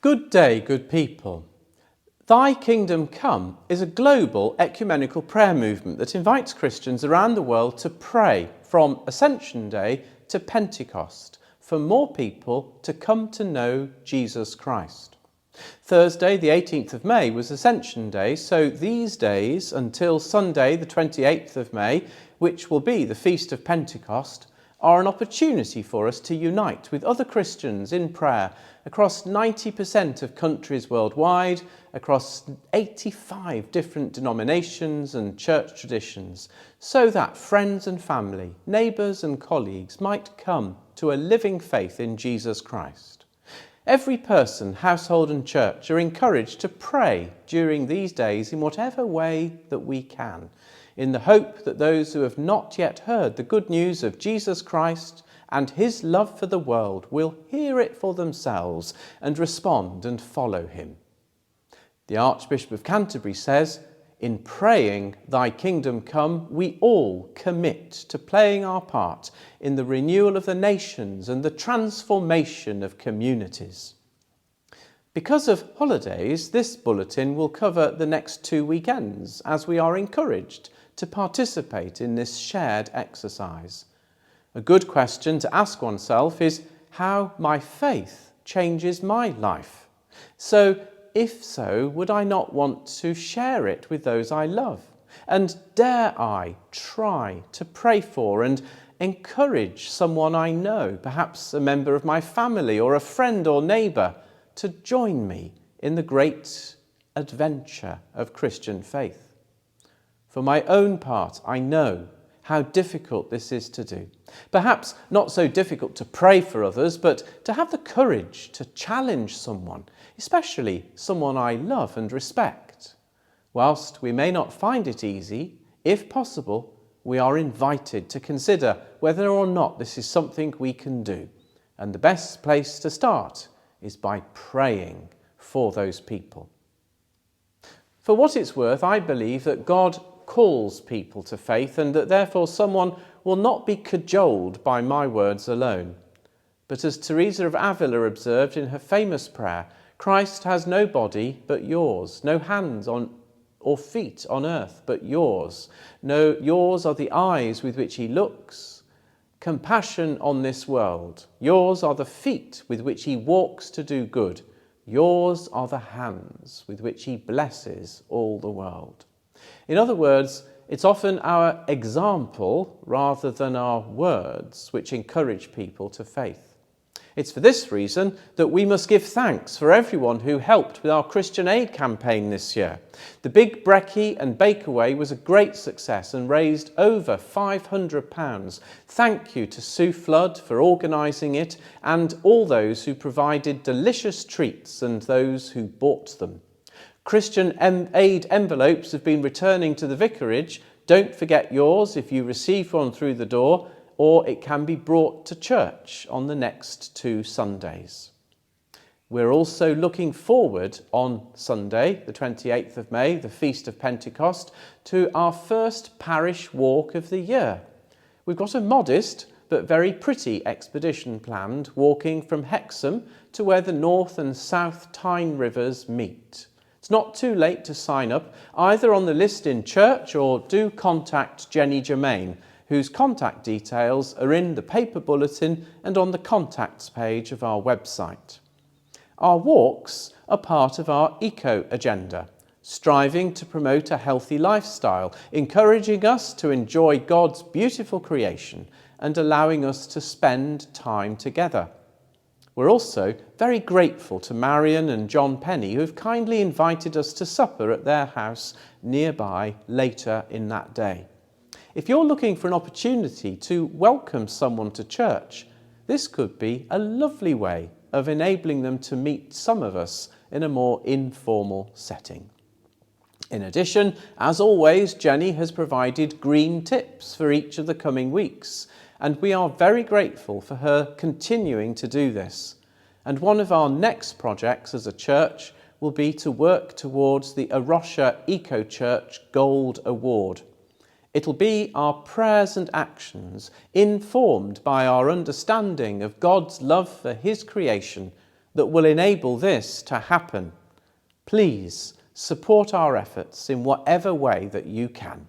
Good day, good people. Thy Kingdom Come is a global ecumenical prayer movement that invites Christians around the world to pray from Ascension Day to Pentecost for more people to come to know Jesus Christ. Thursday, the 18th of May, was Ascension Day, so these days until Sunday, the 28th of May, which will be the Feast of Pentecost, are an opportunity for us to unite with other Christians in prayer across 90% of countries worldwide, across 85 different denominations and church traditions, so that friends and family, neighbours and colleagues might come to a living faith in Jesus Christ. Every person, household and church are encouraged to pray during these days in whatever way that we can, in the hope that those who have not yet heard the good news of Jesus Christ and his love for the world will hear it for themselves and respond and follow him. The Archbishop of Canterbury says, "In praying, thy kingdom come, we all commit to playing our part in the renewal of the nations and the transformation of communities." Because of holidays, this bulletin will cover the next 2 weekends as we are encouraged to participate in this shared exercise. A good question to ask oneself is how my faith changes my life. So, if so, would I not want to share it with those I love? And dare I try to pray for and encourage someone I know, perhaps a member of my family or a friend or neighbour, to join me in the great adventure of Christian faith? For my own part, I know how difficult this is to do. Perhaps not so difficult to pray for others, but to have the courage to challenge someone, especially someone I love and respect. Whilst we may not find it easy, if possible, we are invited to consider whether or not this is something we can do. And the best place to start is by praying for those people. For what it's worth, I believe that God calls people to faith and that therefore someone will not be cajoled by my words alone. But as Teresa of Avila observed in her famous prayer, Christ has no body but yours, no hands or feet on earth but yours. No, yours are the eyes with which he looks, compassion on this world. Yours are the feet with which he walks to do good. Yours are the hands with which he blesses all the world. In other words, it's often our example rather than our words which encourage people to faith. It's for this reason that we must give thanks for everyone who helped with our Christian aid campaign this year. The Big Brekkie and Bakeaway was a great success and raised over £500. Thank you to Sue Flood for organising it and all those who provided delicious treats and those who bought them. Christian aid envelopes have been returning to the vicarage. Don't forget yours if you receive one through the door, or it can be brought to church on the next 2 Sundays. We're also looking forward on Sunday, the 28th of May, the Feast of Pentecost, to our first parish walk of the year. We've got a modest but very pretty expedition planned, walking from Hexham to where the North and South Tyne rivers meet. It's not too late to sign up, either on the list in church or do contact Jenny Germain, whose contact details are in the paper bulletin and on the contacts page of our website. Our walks are part of our eco agenda, striving to promote a healthy lifestyle, encouraging us to enjoy God's beautiful creation and allowing us to spend time together. We're also very grateful to Marion and John Penny, who have kindly invited us to supper at their house nearby later in that day. If you're looking for an opportunity to welcome someone to church, this could be a lovely way of enabling them to meet some of us in a more informal setting. In addition, as always, Jenny has provided green tips for each of the coming weeks, and we are very grateful for her continuing to do this. And one of our next projects as a church will be to work towards the A Rocha Eco Church Gold Award. It'll be our prayers and actions, informed by our understanding of God's love for his creation, that will enable this to happen. Please support our efforts in whatever way that you can.